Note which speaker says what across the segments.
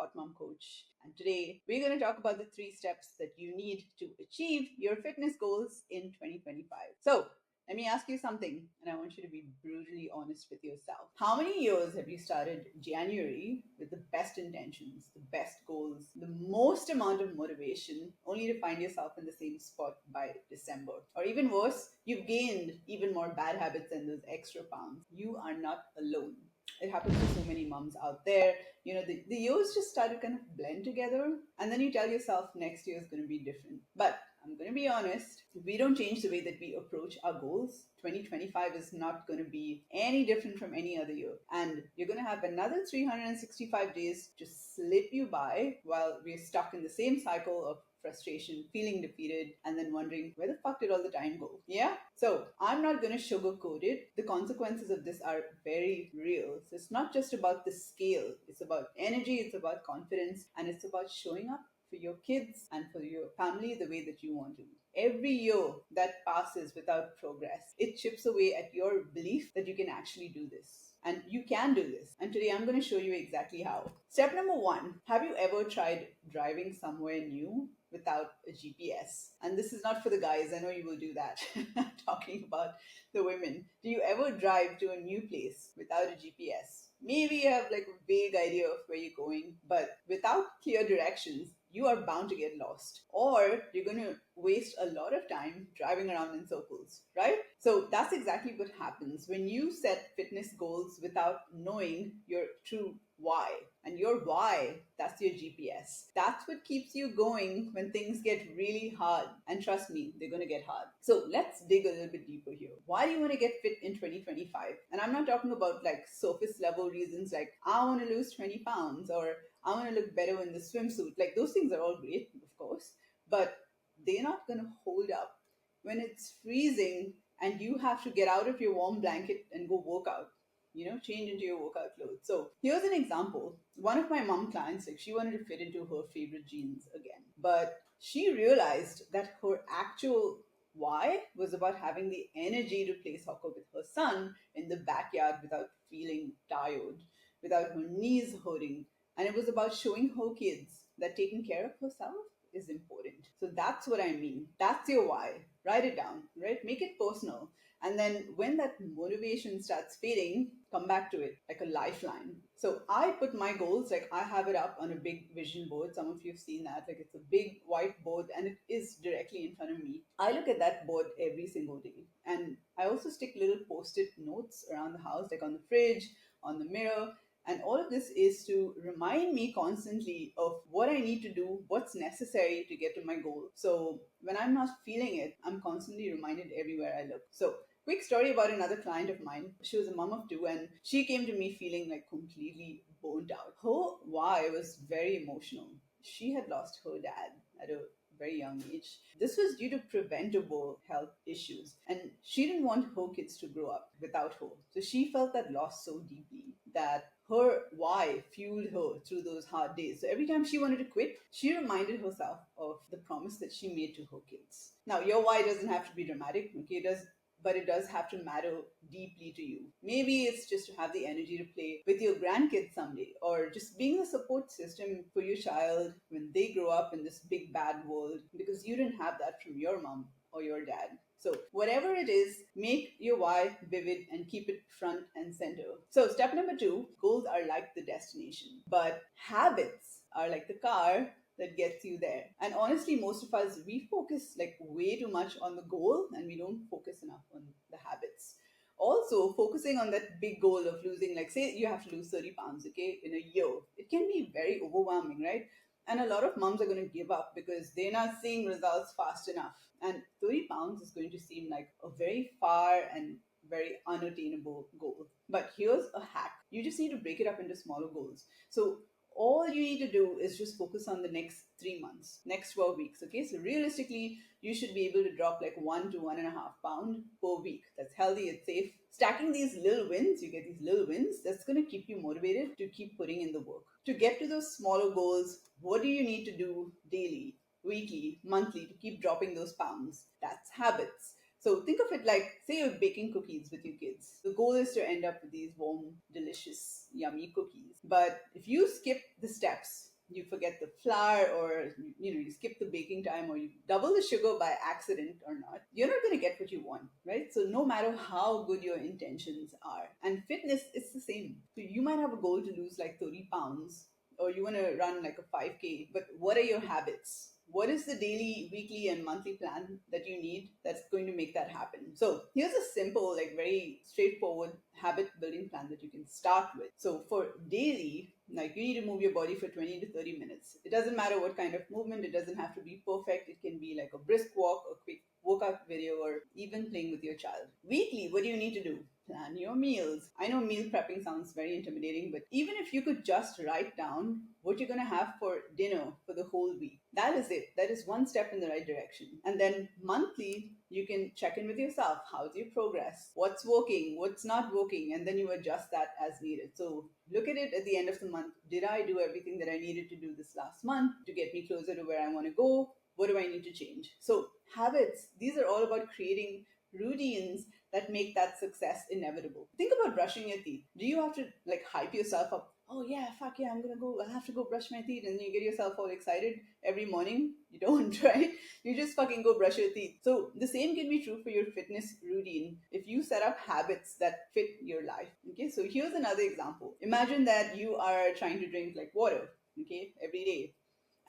Speaker 1: Hot Mom Coach. And today we're going to talk about the 3 steps that you need to achieve your fitness goals in 2025. So, let me ask you something, and I want you to be brutally honest with yourself. How many years have you started January with the best intentions, the best goals, the most amount of motivation, only to find yourself in the same spot by December? Or even worse, you've gained even more bad habits and those extra pounds. You are not alone. It happens to so many moms out there. The years just start to kind of blend together, and then you tell yourself next year is going to be different. But I'm going to be honest, if we don't change the way that we approach our goals, 2025 is not going to be any different from any other year. And you're going to have another 365 days to slip you by while we're stuck in the same cycle of frustration, feeling defeated, and then wondering where the fuck did all the time go? Yeah? So I'm not going to sugarcoat it. The consequences of this are very real. So it's not just about the scale, it's about energy, it's about confidence, and it's about showing up for your kids and for your family the way that you want to. Every year that passes without progress, it chips away at your belief that you can actually do this. And you can do this. And today I'm going to show you exactly how. Step number 1, have you ever tried driving somewhere new without a GPS? And this is not for the guys, I know you will do that. I'm talking about the women. Do you ever drive to a new place without a GPS? Maybe you have like a vague idea of where you're going, but without clear directions, you are bound to get lost, or you're going to waste a lot of time driving around in circles, right? So that's exactly what happens when you set fitness goals without knowing your true why. And your why, that's your GPS. That's what keeps you going when things get really hard. And trust me, they're going to get hard. So let's dig a little bit deeper here. Why do you want to get fit in 2025? And I'm not talking about like surface level reasons like I want to lose 20 pounds or I want to look better in the swimsuit. Like those things are all great, of course, but they're not going to hold up when it's freezing and you have to get out of your warm blanket and go work out, change into your workout clothes. So here's an example. One of my mom clients, like she wanted to fit into her favorite jeans again, but she realized that her actual why was about having the energy to play soccer with her son in the backyard without feeling tired, without her knees hurting. And it was about showing her kids that taking care of herself is important. So that's what I mean. That's your why. Write it down, right? Make it personal. And then when that motivation starts fading, come back to it like a lifeline. So I put my goals, like I have it up on a big vision board. Some of you have seen that. Like it's a big white board and it is directly in front of me. I look at that board every single day. And I also stick little post-it notes around the house, like on the fridge, on the mirror. And all of this is to remind me constantly of what I need to do, what's necessary to get to my goal. So when I'm not feeling it, I'm constantly reminded everywhere I look. So quick story about another client of mine. She was a mom of 2 and she came to me feeling like completely burnt out. Her why was very emotional. She had lost her dad at a very young age. This was due to preventable health issues, and she didn't want her kids to grow up without her. So she felt that loss so deeply that her why fueled her through those hard days. So every time she wanted to quit, she reminded herself of the promise that she made to her kids. Now, your why doesn't have to be dramatic, okay? But it does have to matter deeply to you. Maybe it's just to have the energy to play with your grandkids someday, or just being a support system for your child when they grow up in this big bad world because you didn't have that from your mom or your dad. So, whatever it is, make your why vivid and keep it front and center. So, step number 2, goals are like the destination, but habits are like the car that gets you there. And honestly, most of us, we focus like way too much on the goal and we don't focus enough on the habits. Also, focusing on that big goal of losing, like, say you have to lose 30 pounds, okay, in a year, it can be very overwhelming, right? And a lot of moms are going to give up because they're not seeing results fast enough. And 30 pounds is going to seem like a very far and very unattainable goal. But here's a hack. You just need to break it up into smaller goals. So all you need to do is just focus on the next 3 months, next 12 weeks. Okay, so realistically, you should be able to drop like 1 to 1.5 pound per week. That's healthy, it's safe. Stacking these little wins, you get these little wins, that's going to keep you motivated to keep putting in the work. To get to those smaller goals, what do you need to do daily, weekly, monthly to keep dropping those pounds? That's habits. So think of it like, say you're baking cookies with your kids. The goal is to end up with these warm, delicious, yummy cookies. But if you skip the steps, you forget the flour, or you skip the baking time, or you double the sugar by accident or not, you're not going to get what you want, right? So no matter how good your intentions are, and fitness is the same. So you might have a goal to lose like 30 pounds, or you want to run like a 5K, but what are your habits? What is the daily, weekly, and monthly plan that you need that's going to make that happen? So here's a simple, like very straightforward habit building plan that you can start with. So for daily, like you need to move your body for 20 to 30 minutes. It doesn't matter what kind of movement, it doesn't have to be perfect. It can be like a brisk walk, a quick workout video, or even playing with your child. Weekly, what do you need to do? Plan your meals. I know meal prepping sounds very intimidating, but even if you could just write down what you're going to have for dinner for the whole week, that is it. That is one step in the right direction. And then monthly, you can check in with yourself. How's your progress? What's working? What's not working? And then you adjust that as needed. So look at it at the end of the month. Did I do everything that I needed to do this last month to get me closer to where I want to go? What do I need to change? So habits, these are all about creating routines that make that success inevitable. Think about brushing your teeth. Do you have to like hype yourself up? Oh yeah, fuck yeah, I'm gonna go. I have to go brush my teeth, and then you get yourself all excited every morning. You don't, right? You just fucking go brush your teeth. So the same can be true for your fitness routine if you set up habits that fit your life. Okay, so here's another example. Imagine that you are trying to drink like water, okay, every day,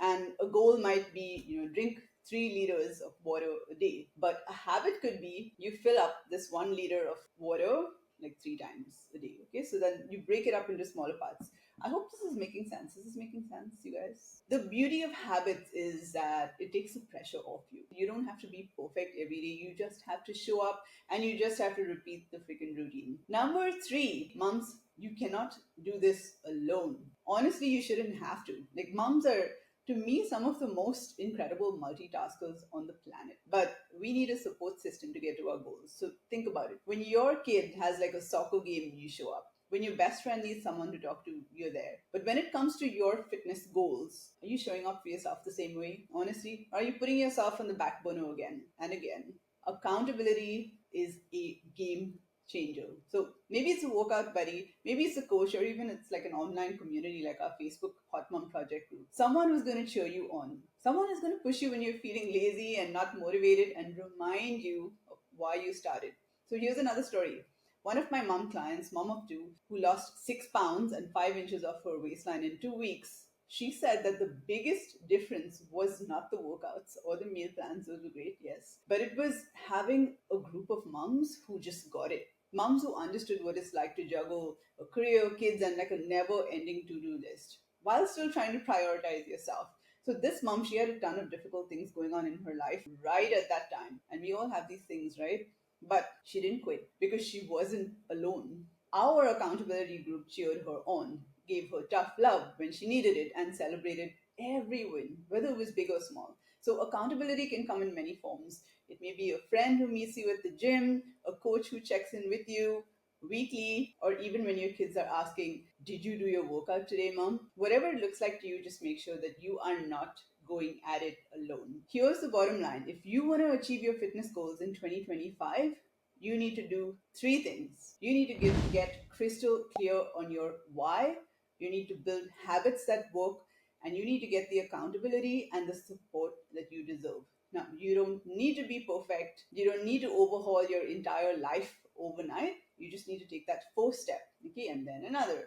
Speaker 1: and a goal might be drink 3 liters of water a day, but a habit could be you fill up this 1 liter of water like 3 times a day. Okay, so then you break it up into smaller parts. I hope this is making sense. Is this making sense, you guys? The beauty of habits is that it takes the pressure off you. You don't have to be perfect every day. You just have to show up, and you just have to repeat the freaking routine. Number three, moms, you cannot do this alone. Honestly, you shouldn't have to. Like, moms are, to me, some of the most incredible multitaskers on the planet. But we need a support system to get to our goals. So think about it. When your kid has like a soccer game, you show up. When your best friend needs someone to talk to, you're there. But when it comes to your fitness goals, are you showing up for yourself the same way? Honestly? Are you putting yourself on the back burner again and again? Accountability is a game changer. So maybe it's a workout buddy, maybe it's a coach, or even it's like an online community like our Facebook Hot Mom Project group. Someone who's going to cheer you on. Someone is going to push you when you're feeling lazy and not motivated, and remind you of why you started. So here's another story. One of my mom clients, mom of two, who lost 6 pounds and 5 inches off her waistline in 2 weeks, she said that the biggest difference was not the workouts or the meal plans. Those were great, yes, but it was having a group of moms who just got it. Moms who understood what it's like to juggle a career, kids, and like a never ending to do list while still trying to prioritize yourself. So, this mom, she had a ton of difficult things going on in her life right at that time. And we all have these things, right? But she didn't quit because she wasn't alone. Our accountability group cheered her on, gave her tough love when she needed it, and celebrated every win, whether it was big or small. So, accountability can come in many forms. It may be a friend who meets you at the gym, a coach who checks in with you weekly, or even when your kids are asking, did you do your workout today, mom? Whatever it looks like to you, just make sure that you are not going at it alone. Here's the bottom line: if you want to achieve your fitness goals in 2025, you need to do three things. You need to get crystal clear on your why, you need to build habits that work, and you need to get the accountability and the support that you deserve. Now, you don't need to be perfect. You don't need to overhaul your entire life overnight. You just need to take that first step, okay, and then another.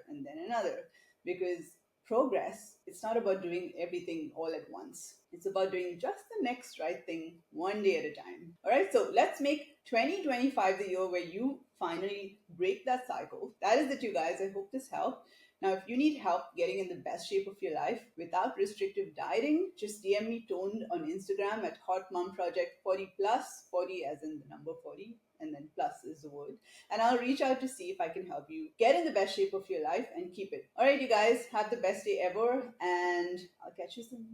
Speaker 1: Because progress, it's not about doing everything all at once. It's about doing just the next right thing one day at a time. All right, so let's make 2025 the year where you finally break that cycle. That is it, you guys. I hope this helped. Now, if you need help getting in the best shape of your life without restrictive dieting, just DM me Toned on Instagram at Hot Mom Project 40 plus, 40 as in the number 40, and then plus is the word. And I'll reach out to see if I can help you get in the best shape of your life and keep it. All right, you guys, have the best day ever, and I'll catch you soon.